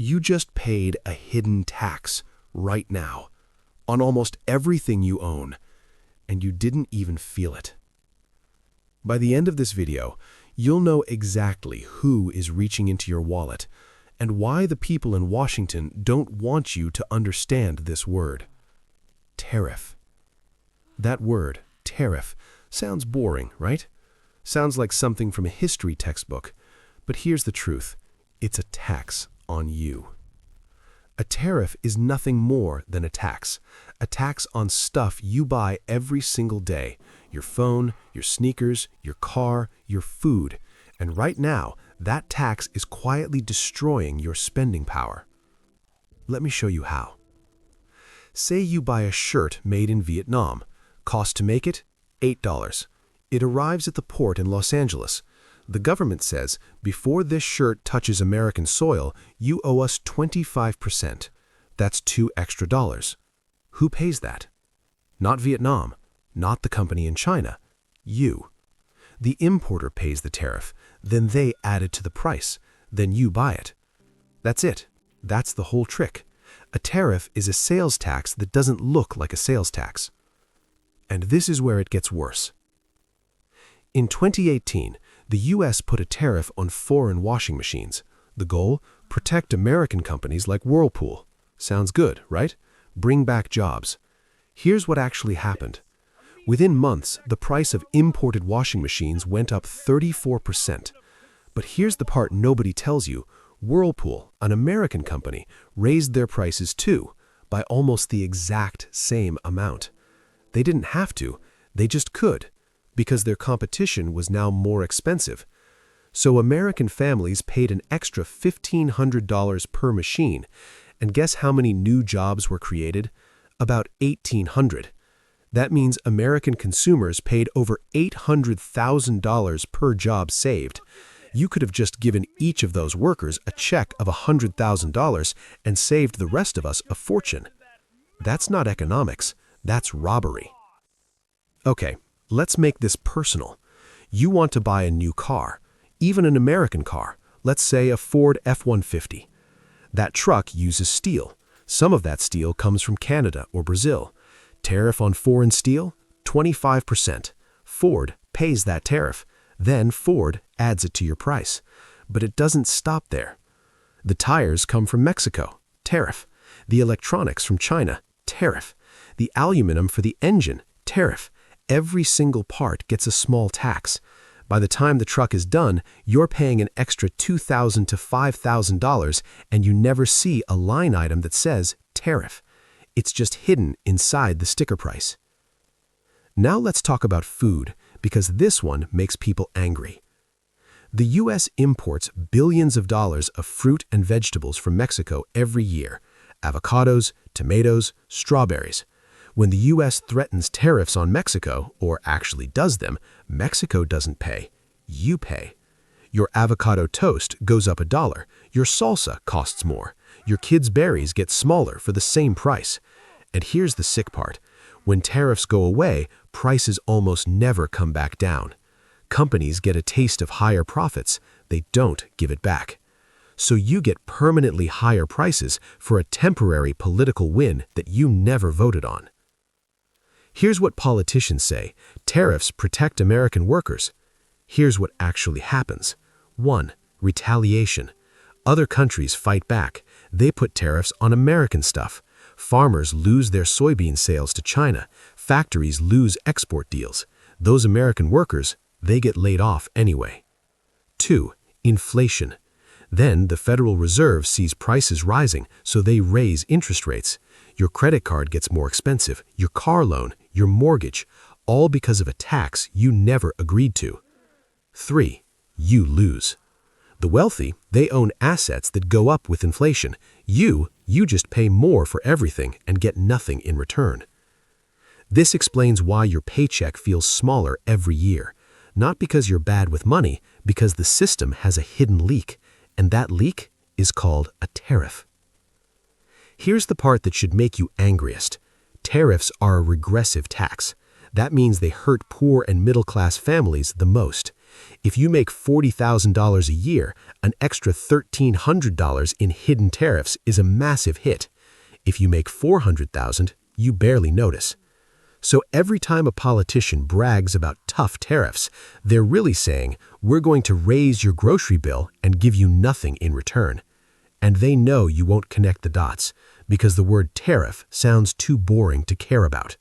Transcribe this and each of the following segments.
You just paid a hidden tax right now on almost everything you own, and you didn't even feel it. By the end of this video, you'll know exactly who is reaching into your wallet and why the people in Washington don't want you to understand this word. Tariff. That word, tariff, sounds boring, right? Sounds like something from a history textbook. But here's the truth. It's a tax on you. A tariff is nothing more than a tax on stuff you buy every single day, your phone, your sneakers, your car, your food. And right now, that tax is quietly destroying your spending power. Let me show you how. Say you buy a shirt made in Vietnam. Cost to make it? $8. It arrives at the port in Los Angeles. The government says, before this shirt touches American soil, you owe us 25%. That's $2 extra. Who pays that? Not Vietnam, not the company in China. You. The importer pays the tariff, then they add it to the price, then you buy it. That's it. That's the whole trick. A tariff is a sales tax that doesn't look like a sales tax. And this is where it gets worse. In 2018, the U.S. put a tariff on foreign washing machines. The goal? Protect American companies like Whirlpool. Sounds good, right? Bring back jobs. Here's what actually happened. Within months, the price of imported washing machines went up 34%. But here's the part nobody tells you. Whirlpool, an American company, raised their prices too, by almost the exact same amount. They didn't have to, they just could, because their competition was now more expensive. So American families paid an extra $1,500 per machine, and guess how many new jobs were created? About 1,800. That means American consumers paid over $800,000 per job saved. You could have just given each of those workers a check of $100,000 and saved the rest of us a fortune. That's not economics, that's robbery. Okay, let's make this personal. You want to buy a new car, even an American car, let's say a Ford F-150. That truck uses steel. Some of that steel comes from Canada or Brazil. Tariff on foreign steel? 25%. Ford pays that tariff. Then Ford adds it to your price. But it doesn't stop there. The tires come from Mexico. Tariff. The electronics from China. Tariff. The aluminum for the engine. Tariff. Every single part gets a small tax. By the time the truck is done, you're paying an extra $2,000 to $5,000, and you never see a line item that says tariff. It's just hidden inside the sticker price. Now let's talk about food, because this one makes people angry. The U.S. imports billions of dollars of fruit and vegetables from Mexico every year. Avocados, tomatoes, strawberries. When the U.S. threatens tariffs on Mexico, or actually does them, Mexico doesn't pay. You pay. Your avocado toast goes up $1. Your salsa costs more. Your kids' berries get smaller for the same price. And here's the sick part. When tariffs go away, prices almost never come back down. Companies get a taste of higher profits. They don't give it back. So you get permanently higher prices for a temporary political win that you never voted on. Here's what politicians say. Tariffs protect American workers. Here's what actually happens. 1. Retaliation. Other countries fight back. They put tariffs on American stuff. Farmers lose their soybean sales to China. Factories lose export deals. Those American workers, they get laid off anyway. 2. Inflation. Then the Federal Reserve sees prices rising, so they raise interest rates. Your credit card gets more expensive, your car loan, your mortgage, all because of a tax you never agreed to. 3. You lose. The wealthy, they own assets that go up with inflation. You just pay more for everything and get nothing in return. This explains why your paycheck feels smaller every year. Not because you're bad with money, because the system has a hidden leak, and that leak is called a tariff. Here's the part that should make you angriest. Tariffs are a regressive tax. That means they hurt poor and middle-class families the most. If you make $40,000 a year, an extra $1,300 in hidden tariffs is a massive hit. If you make $400,000, you barely notice. So every time a politician brags about tough tariffs, they're really saying, we're going to raise your grocery bill and give you nothing in return. And they know you won't connect the dots, because the word tariff sounds too boring to care about.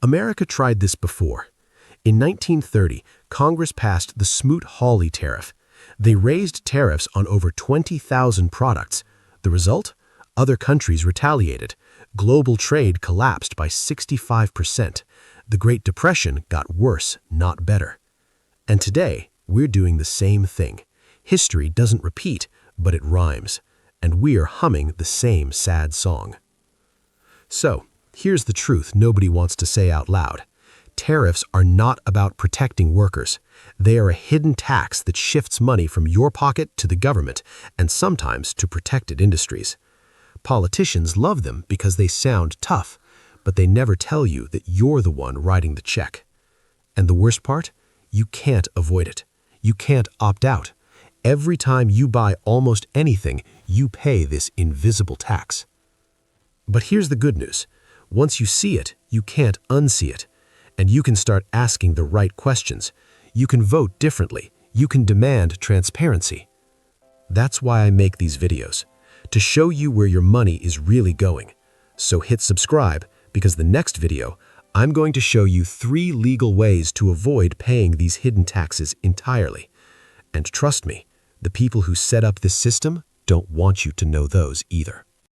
America tried this before. In 1930, Congress passed the smoot-hawley tariff. They raised tariffs on over 20,000 products. The result? Other countries retaliated. Global trade collapsed by 65%. The Great Depression got worse, not better. And today, we're doing the same thing. History doesn't repeat, but it rhymes. And we're humming the same sad song. So, here's the truth nobody wants to say out loud. Tariffs are not about protecting workers. They are a hidden tax that shifts money from your pocket to the government, and sometimes to protected industries. Politicians love them because they sound tough, but they never tell you that you're the one writing the check. And the worst part? You can't avoid it. You can't opt out. Every time you buy almost anything, you pay this invisible tax. But here's the good news. Once you see it, you can't unsee it. And you can start asking the right questions. You can vote differently. You can demand transparency. That's why I make these videos, to show you where your money is really going. So hit subscribe, because the next video, I'm going to show you 3 legal ways to avoid paying these hidden taxes entirely. And trust me, the people who set up this system don't want you to know those either.